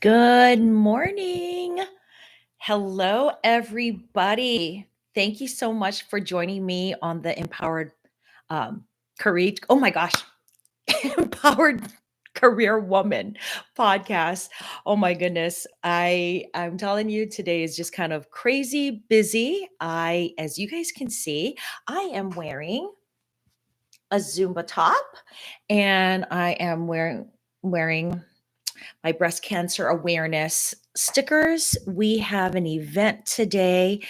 Good morning. Hello, everybody. Thank you so much for joining me on the Empowered um, Career. Oh my gosh, Empowered Career Woman podcast. Oh my goodness, I'm telling you, today is just kind of crazy busy. As you guys can see, I am wearing a Zumba top, and I am wearing my breast cancer awareness stickers. We have an event today,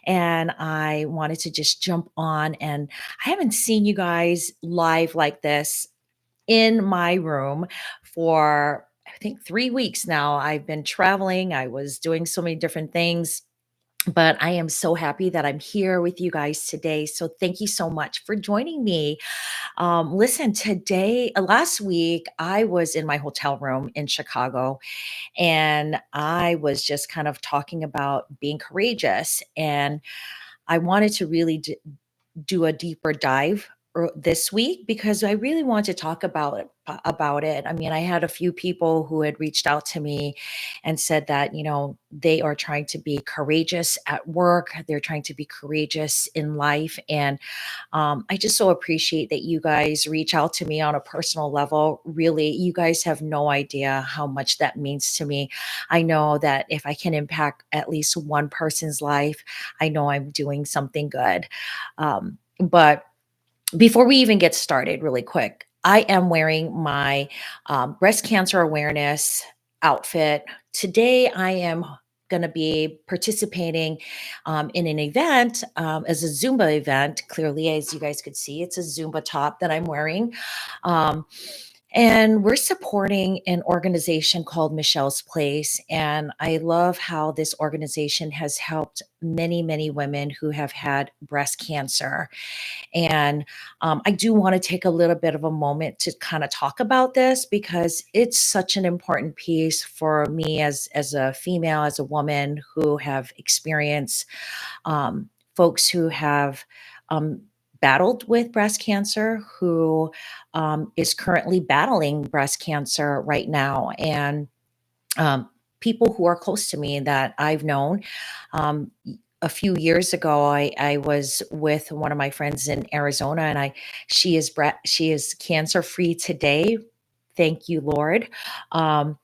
and I wanted to just jump on. And I haven't seen you guys live like this in my room for, I think, 3 weeks now. I've been traveling, I was doing so many different things. But I am so happy that I'm here with you guys today. So, thank you so much for joining me. Listen, last week, I was in my hotel room in Chicago, and I was just kind of talking about being courageous. And I wanted to really do a deeper dive this week because I really want to talk about it. I mean, I had a few people who had reached out to me and said that, they are trying to be courageous at work, they're trying to be courageous in life. And I just so appreciate that you guys reach out to me on a personal level. Really, you guys have no idea how much that means to me. I know that if I can impact at least one person's life, I know I'm doing something good. But before we even get started, really quick, I am wearing my breast cancer awareness outfit. Today, I am going to be participating in an event as a Zumba event. Clearly, as you guys could see, it's a Zumba top that I'm wearing. Um, and we're supporting an organization called Michelle's Place. And I love how this organization has helped many, many women who have had breast cancer. And I do want to take a little bit of a moment to kind of talk about this because it's such an important piece for me as a female, as a woman who have experienced folks who have um, battled with breast cancer, who is currently battling breast cancer right now, and um, people who are close to me that I've known. Um, a few years ago, I was with one of my friends in Arizona, and she is cancer free today. Thank you, Lord. Um,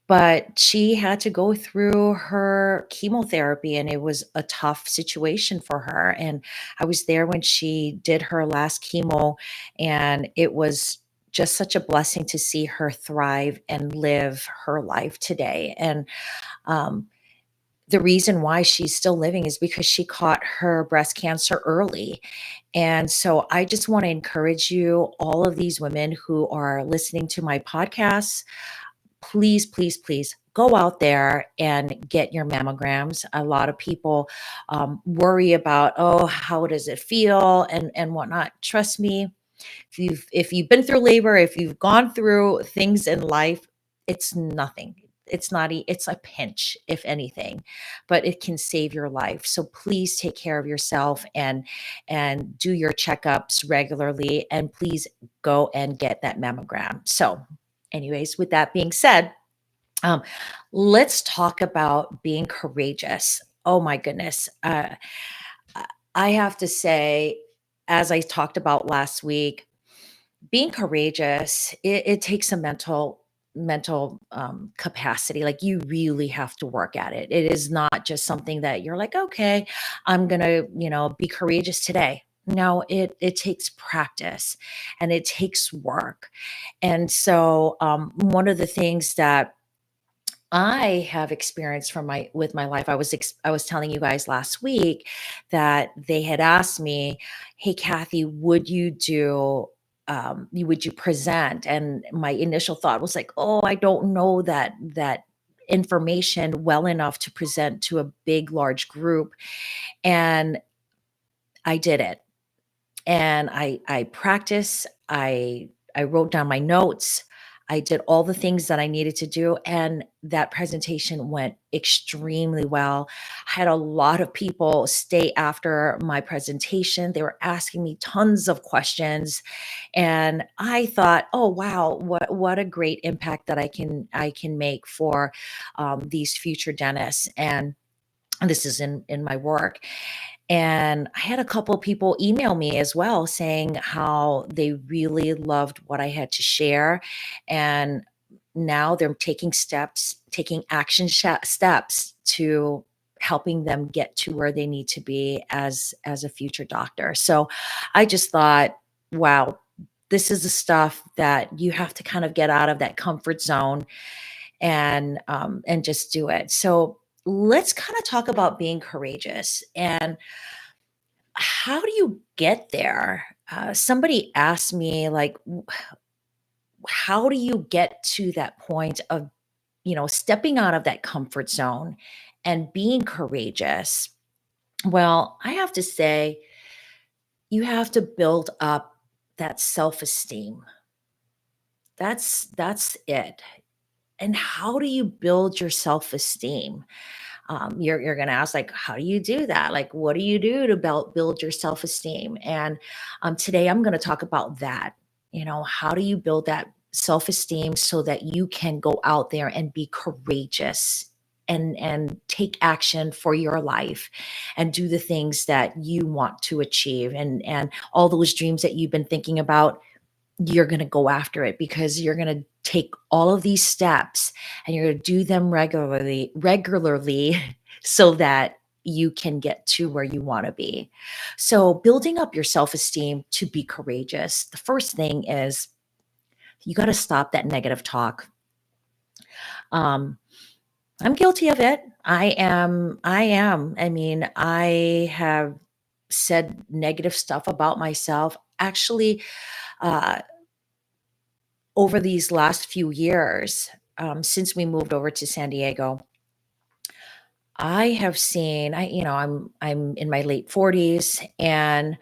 but she had to go through her chemotherapy, and it was a tough situation for her. And I was there when she did her last chemo, and it was just such a blessing to see her thrive and live her life today. And um, the reason why she's still living is because she caught her breast cancer early. And so I just want to encourage you, all of these women who are listening to my podcast, please, please, please go out there and get your mammograms. A lot of people worry about, oh, how does it feel and whatnot. Trust me, if you've been through labor, if you've gone through things in life, it's nothing. It's a pinch, if anything, but it can save your life. So please take care of yourself and do your checkups regularly, and please go and get that mammogram. So, anyways, with that being said, um, let's talk about being courageous. Oh my goodness. I have to say, as I talked about last week, being courageous, it takes a mental capacity. Like, you really have to work at it. It is not just something that you're like, okay, I'm gonna, be courageous today. No, it takes practice, and it takes work. And so, one of the things that I have experienced from my with my life. I was telling you guys last week that they had asked me, "Hey, Kathy, would you present?" And my initial thought was like, "Oh, I don't know that information well enough to present to a big, large group." And I did it, and I practiced. I wrote down my notes. I did all the things that I needed to do, and that presentation went extremely well. I had a lot of people stay after my presentation. They were asking me tons of questions, and I thought, "Oh, wow, what a great impact that I can make for, these future dentists," and this is in my work. And I had a couple of people email me as well saying how they really loved what I had to share. And now they're taking steps to helping them get to where they need to be as a future doctor. So I just thought, wow, this is the stuff that you have to kind of get out of that comfort zone and just do it. So let's kind of talk about being courageous and how do you get there? Somebody asked me, like, how do you get to that point of, stepping out of that comfort zone and being courageous? Well, I have to say, you have to build up that self esteem. That's it. And how do you build your self esteem? You're going to ask, like, how do you do that? Like, what do you do to build your self esteem? And today I'm going to talk about that. How do you build that self esteem so that you can go out there and be courageous and take action for your life and do the things that you want to achieve and all those dreams that you've been thinking about, you're going to go after it because you're going to take all of these steps and you're going to do them regularly so that you can get to where you want to be. So building up your self-esteem to be courageous, the first thing is you got to stop that negative talk. um, I'm guilty of it. I am. I mean, I have said negative stuff about myself. Actually, uh, over these last few years, since we moved over to San Diego, I have seen I'm in my late 40s, and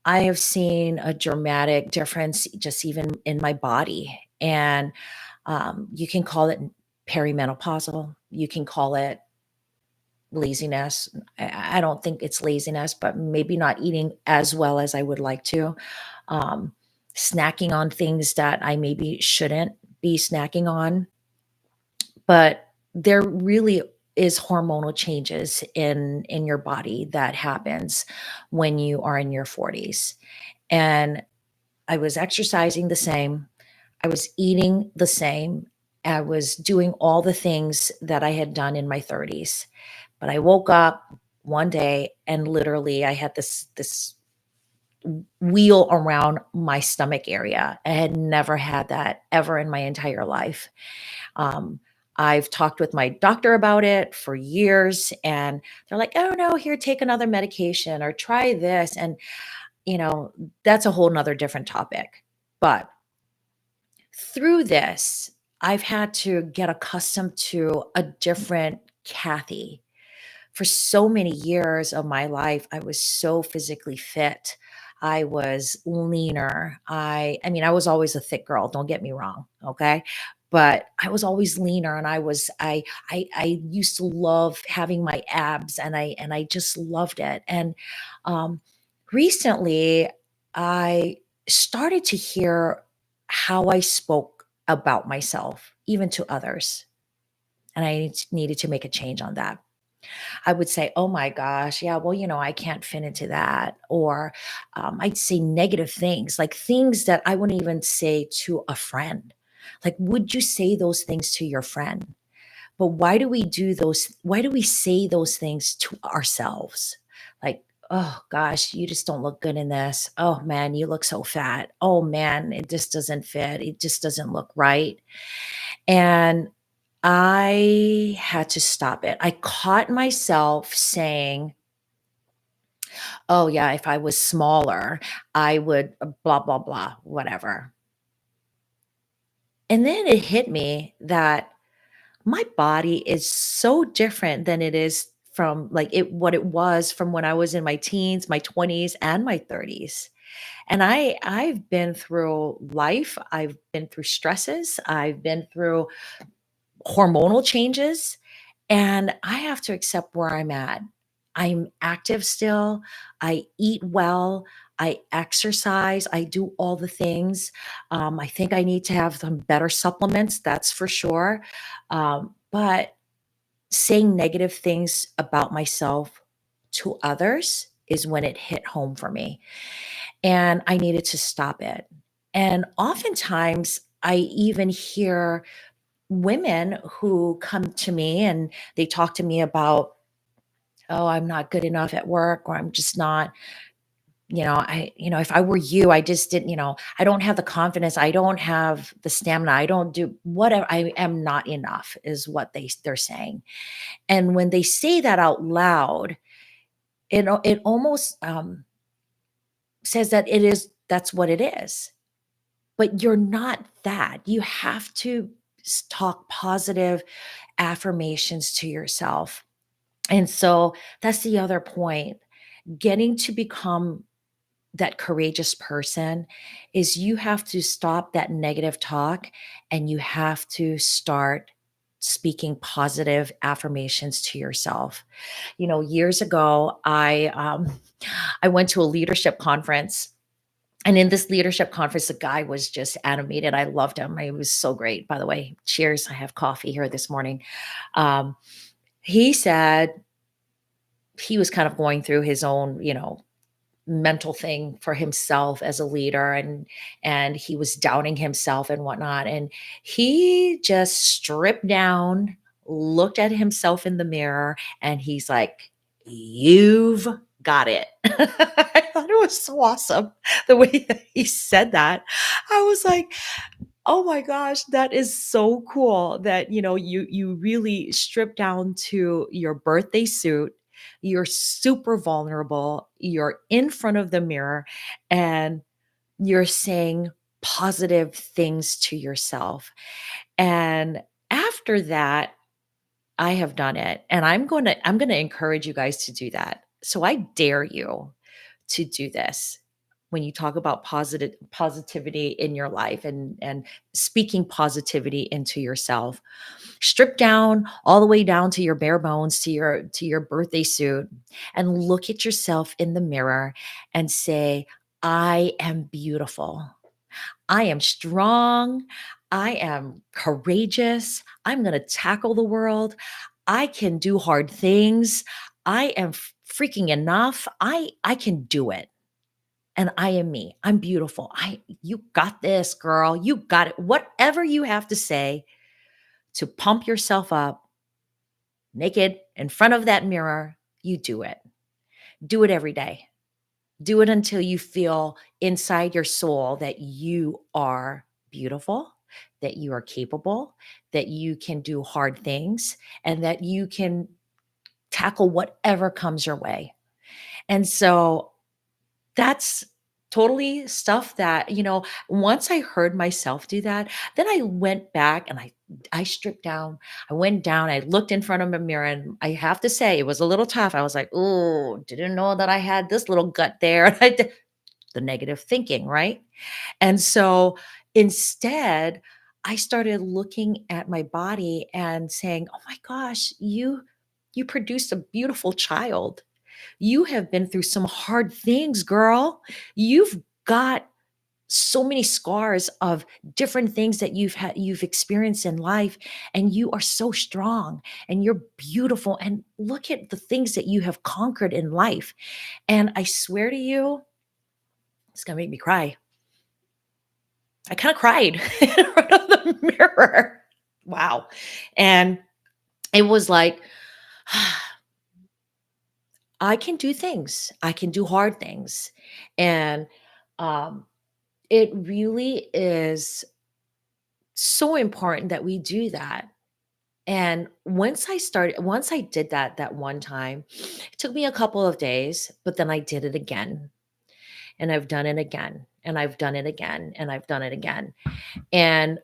I have seen a dramatic difference just even in my body. And you can call it perimenopausal, you can call it laziness. I don't think it's laziness, but maybe not eating as well as I would like to. Um, Snacking on things that I maybe shouldn't be snacking on. But there really is hormonal changes in your body that happens when you are in your 40s. And I was exercising the same, I was eating the same, I was doing all the things that I had done in my 30s. But I woke up one day and literally I had this wheel around my stomach area. I had never had that ever in my entire life. Um, I've talked with my doctor about it for years, and they're like, "Oh no, here, take another medication or try this." And, you know, that's a whole nother different topic. But through this, I've had to get accustomed to a different Kathy. For so many years of my life, I was so physically fit. I was leaner. I mean, I was always a thick girl, don't get me wrong, okay? But I was always leaner and I used to love having my abs and I just loved it. And um recently I started to hear how I spoke about myself, even to others. And I needed to make a change on that. I would say, "Oh my gosh, yeah, well, I can't fit into that." Or I'd say negative things, like things that I wouldn't even say to a friend. Like, would you say those things to your friend? But why do we do those? Why do we say those things to ourselves? Like, oh gosh, you just don't look good in this. Oh man, you look so fat. Oh man, it just doesn't fit. It just doesn't look right. And I had to stop it. I caught myself saying, "Oh, yeah, if I was smaller, I would blah, blah, blah, whatever." And then it hit me that my body is so different than it is from like what it was from when I was in my teens, my 20s, and my 30s. And I've been through life, I've been through stresses, I've been through hormonal changes, and I have to accept where I'm at. I'm active still, I eat well, I exercise, I do all the things. I think I need to have some better supplements, that's for sure. But saying negative things about myself to others is when it hit home for me, and I needed to stop it. And oftentimes, I even hear women who come to me and they talk to me about, "Oh, I'm not good enough at work," or "I'm just not, if I were you, I just didn't, I don't have the confidence, I don't have the stamina, I don't do whatever, I am not enough," is what they're saying. And when they say that out loud, it almost says that that's what it is. But you're not that. You have to talk positive affirmations to yourself. And so that's the other point. Getting to become that courageous person is you have to stop that negative talk and you have to start speaking positive affirmations to yourself. Years ago, I went to a leadership conference, and in this leadership conference, the guy was just animated. I loved him. He was so great. By the way, cheers. I have coffee here this morning. Um, he said he was kind of going through his own, mental thing for himself as a leader, and he was doubting himself and whatnot. And he just stripped down, looked at himself in the mirror, and he's like, "You've got it." I thought it was so awesome the way that he said that. I was like, oh my gosh, that is so cool that, you really strip down to your birthday suit. You're super vulnerable. You're in front of the mirror and you're saying positive things to yourself. And after that, I have done it, and I'm going to encourage you guys to do that. So I dare you to do this when you talk about positivity in your life and speaking positivity into yourself. Strip down all the way down to your bare bones, to your birthday suit, and look at yourself in the mirror and say, "I am beautiful. I am strong. I am courageous. I'm going to tackle the world. I can do hard things. I am freaking enough. I can do it. And I am me. I'm beautiful. You got this, girl. You got it." Whatever you have to say to pump yourself up naked in front of that mirror, you do it. Do it every day. Do it until you feel inside your soul that you are beautiful, that you are capable, that you can do hard things, and that you can tackle whatever comes your way. And so that's totally stuff that, once I heard myself do that, then I went back and I stripped down. I went down, I looked in front of a mirror, and I have to say it was a little tough. I was like, "Oh, didn't know that I had this little gut there." The negative thinking, right? And so instead, I started looking at my body and saying, "Oh my gosh, you produced a beautiful child. You have been through some hard things, girl. You've got so many scars of different things that you've experienced in life, and you are so strong and you're beautiful, and look at the things that you have conquered in life." And I swear to you, it's going to make me cry. I kind of cried in front of the mirror. Wow. And it was like, I can do things. I can do hard things. And um, it really is so important that we do that. And once I did that one time, it took me a couple of days, but then I did it again. And I've done it again. And I've done it again. And I've done it again. And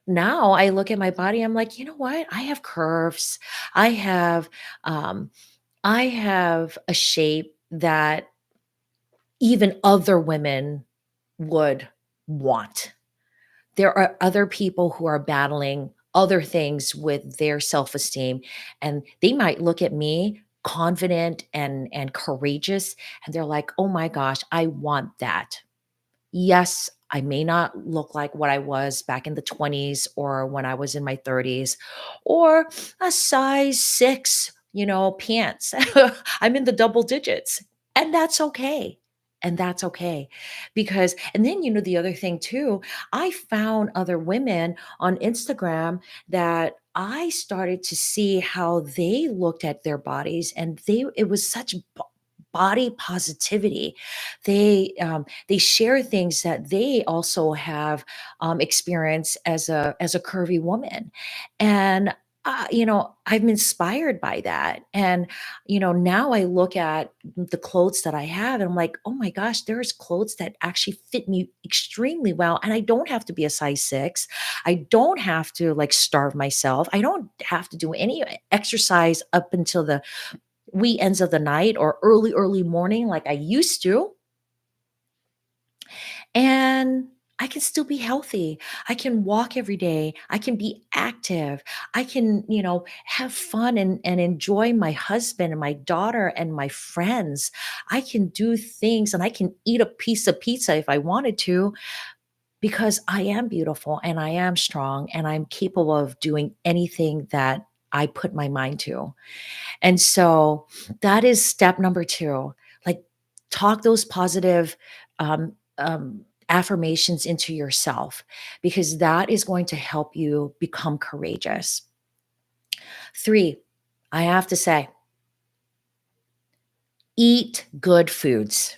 now I look at my body, I'm like, you know what? I have curves. I have um, I have a shape that even other women would want. There are other people who are battling other things with their self-esteem, and they might look at me confident and courageous, and they're like, "Oh my gosh, I want that." Yes, I may not look like what I was back in the 20s or when I was in my 30s, or a size 6, pants. I'm in the double digits, and that's okay. And that's okay. Because and then, the other thing too, I found other women on Instagram that I started to see how they looked at their bodies, and it was such body positivity. They share things that they also have experienced as a curvy woman, and I'm inspired by that. And now I look at the clothes that I have, and I'm like, oh my gosh, there's clothes that actually fit me extremely well, and I don't have to be a size 6. I don't have to like starve myself. I don't have to do any exercise up until the wee ends of the night or early morning like I used to, and I can still be healthy. I can walk every day. I can be active. I can, have fun and enjoy my husband and my daughter and my friends. I can do things and I can eat a piece of pizza if I wanted to, because I am beautiful and I am strong and I'm capable of doing anything that I put my mind to. And so that is step number 2. Like, talk those positive affirmations into yourself, because that is going to help you become courageous. 3, I have to say, eat good foods.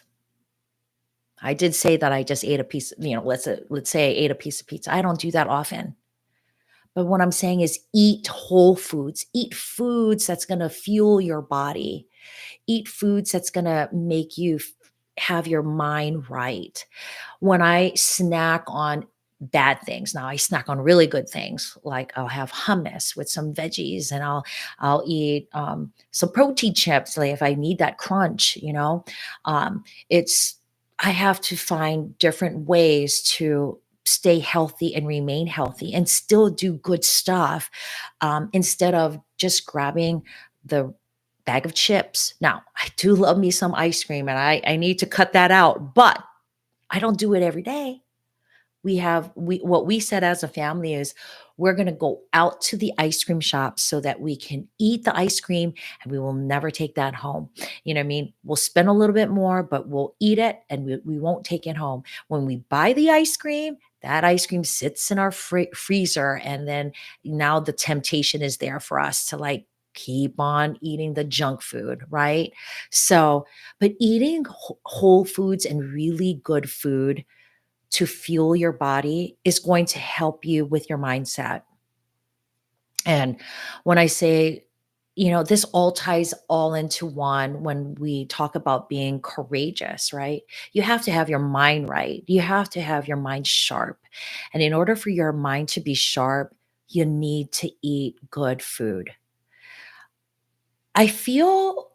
I did say that I just ate a piece, let's say I ate a piece of pizza. I don't do that often. But what I'm saying is eat whole foods. Eat foods that's going to fuel your body. Eat foods that's gonna make you have your mind right. When I snack on bad things, now I snack on really good things, like I'll have hummus with some veggies, and I'll eat some protein chips, like if I need that crunch. It's I have to find different ways to stay healthy and remain healthy and still do good stuff, instead of just grabbing the bag of chips. Now, I do love me some ice cream, and I need to cut that out, but I don't do it every day. We what we said as a family is we're going to go out to the ice cream shop so that we can eat the ice cream, and we will never take that home. You know what I mean? We'll spend a little bit more, but we'll eat it, and we won't take it home. When we buy the ice cream, that ice cream sits in our freezer, and then now the temptation is there for us to like keep on eating the junk food, right? So, but eating whole foods and really good food to fuel your body is going to help you with your mindset. And when I say, this all ties all into one when we talk about being courageous, right? You have to have your mind right. You have to have your mind sharp. And in order for your mind to be sharp, you need to eat good food. I feel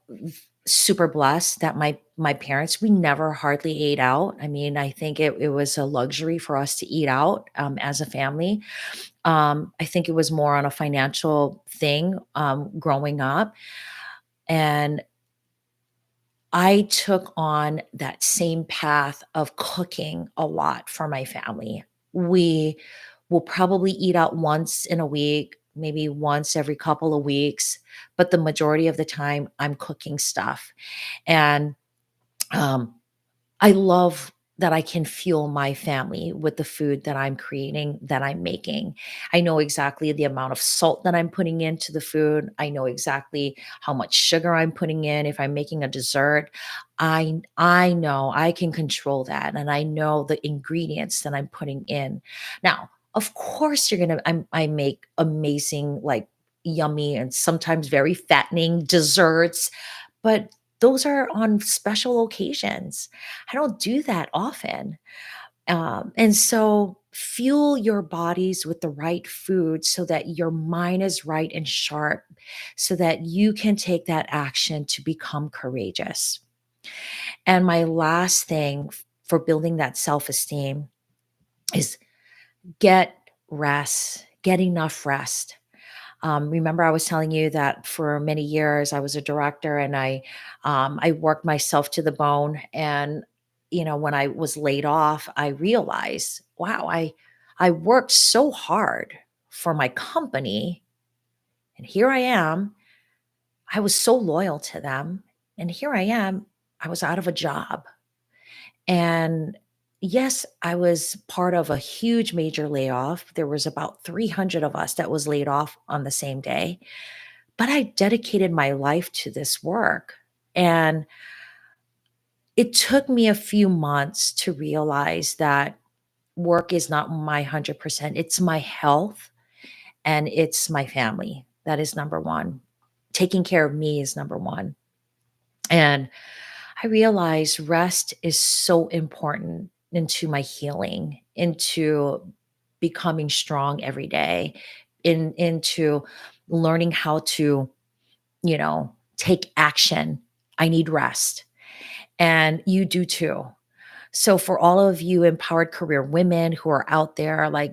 super blessed that my parents, we never hardly ate out. I mean, I think it was a luxury for us to eat out, as a family. I think it was more on a financial thing, growing up. And I took on that same path of cooking a lot for my family. We will probably eat out once in a week, maybe once every couple of weeks, but the majority of the time I'm cooking stuff. And um, I love that I can fuel my family with the food that I'm creating, that I'm making. I know exactly the amount of salt that I'm putting into the food. I know exactly how much sugar I'm putting in. If I'm making a dessert, I know I can control that, and I know the ingredients that I'm putting in. Now, of course, I make amazing, like yummy and sometimes very fattening desserts, but those are on special occasions. I don't do that often. And so fuel your bodies with the right food so that your mind is right and sharp, so that you can take that action to become courageous. And my last thing for building that self-esteem is get rest, get enough rest. Remember, I was telling you that for many years I was a director, and I worked myself to the bone. And when I was laid off, I realized, wow, I worked so hard for my company, and here I am. I was so loyal to them, and here I am. I was out of a job, and yes, I was part of a huge major layoff. There was about 300 of us that was laid off on the same day, but I dedicated my life to this work. And it took me a few months to realize that work is not my 100%. It's my health and it's my family. That is number one. Taking care of me is number one. And I realized rest is so important into my healing, into becoming strong every day, into learning how to take action. I need rest. And you do too. So for all of you empowered career women who are out there like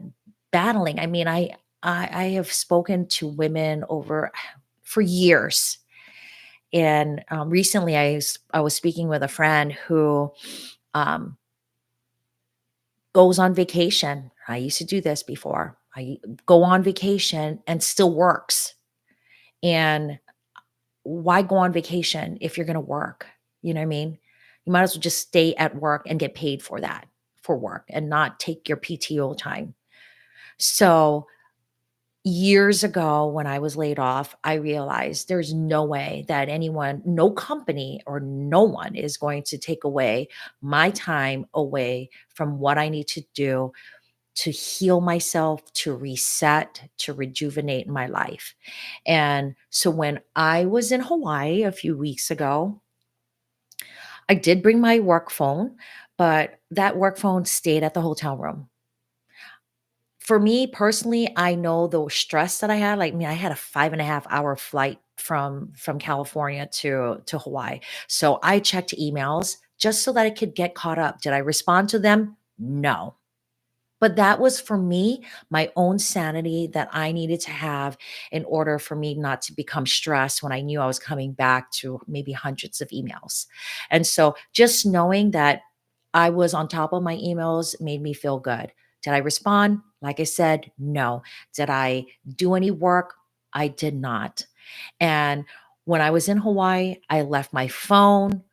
battling, I mean, I have spoken to women over for years. And recently I was speaking with a friend who um, goes on vacation. I used to do this before. I go on vacation and still works. And why go on vacation if you're going to work? You know what I mean? You might as well just stay at work and get paid for that, for work, and not take your PTO time. So, years ago when I was laid off, I realized there's no way that anyone, no company or no one is going to take away my time away from what I need to do to heal myself, to reset, to rejuvenate my life. And so when I was in Hawaii a few weeks ago, I did bring my work phone, but that work phone stayed at the hotel room. For me personally, I know the stress that I had. Like me, I had a 5.5 hour flight from California to Hawaii. So I checked emails just so that I could get caught up. Did I respond to them? No. But that was for me, my own sanity that I needed to have in order for me not to become stressed when I knew I was coming back to maybe hundreds of emails. And so just knowing that I was on top of my emails made me feel good. Did I respond? Like I said, no. Did I do any work? I did not. And when I was in Hawaii, I left my phone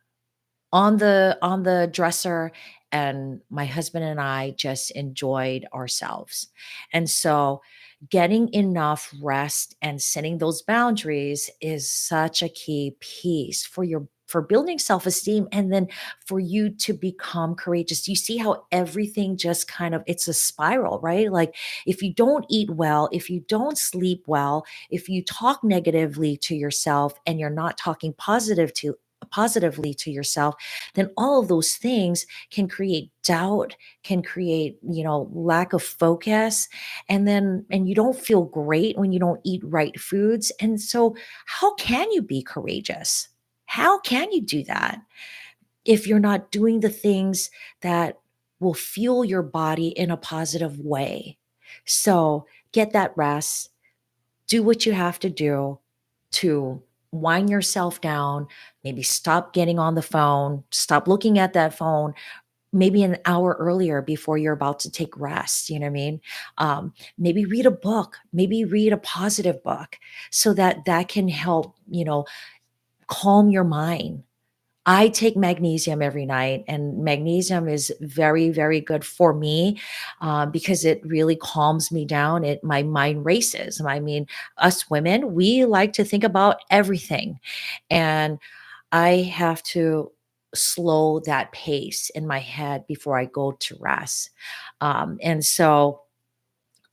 on the dresser, and my husband and I just enjoyed ourselves. And so getting enough rest and setting those boundaries is such a key piece for building self-esteem, and then for you to become courageous. You see how everything just kind of, it's a spiral, right? Like if you don't eat well, if you don't sleep well, if you talk negatively to yourself and you're not talking positively to yourself, then all of those things can create doubt, can create, lack of focus. And you don't feel great when you don't eat right foods. And so, how can you be courageous? How can you do that if you're not doing the things that will fuel your body in a positive way? So, get that rest, do what you have to do to wind yourself down, maybe stop getting on the phone, stop looking at that phone maybe an hour earlier before you're about to take rest. You know what I mean? Maybe read a book, maybe read a positive book so that that can help, calm your mind. I take magnesium every night, and magnesium is very, very good for me because it really calms me down. It my mind races. I mean, us women, we like to think about everything, and I have to slow that pace in my head before I go to rest. And so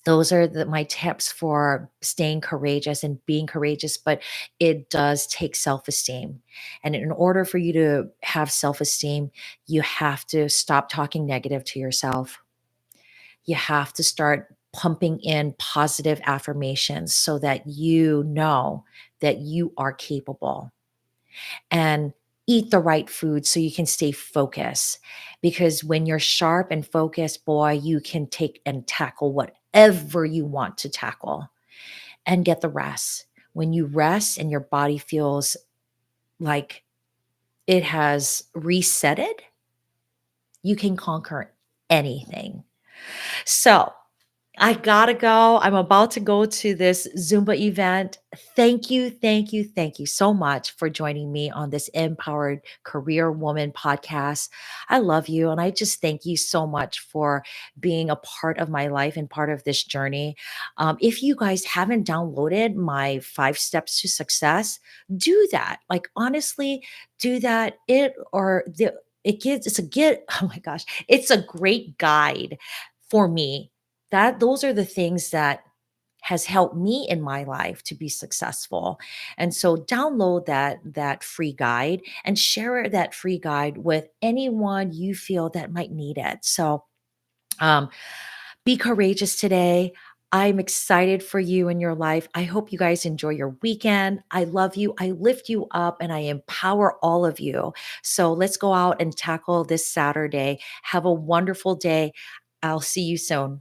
those are my tips for staying courageous and being courageous, but it does take self-esteem. And in order for you to have self-esteem, you have to stop talking negative to yourself. You have to start pumping in positive affirmations so that you know that you are capable. And eat the right food so you can stay focused. Because when you're sharp and focused, boy, you can take and tackle whatever you want to tackle and get the rest. When you rest and your body feels like it has resetted, you can conquer anything. So, I gotta go. I'm about to go to this Zumba event. Thank you so much for joining me on this Empowered Career Woman podcast. I love you. And I just thank you so much for being a part of my life and part of this journey. If you guys haven't downloaded my 5 steps to success, do that. Like, honestly, do that. It's a get, oh my gosh, it's a great guide for me. Those are the things that has helped me in my life to be successful. And so download that free guide and share that free guide with anyone you feel that might need it. So um, be courageous today. I'm excited for you in your life. I hope you guys enjoy your weekend. I love you. I lift you up and I empower all of you. So let's go out and tackle this Saturday. Have a wonderful day. I'll see you soon.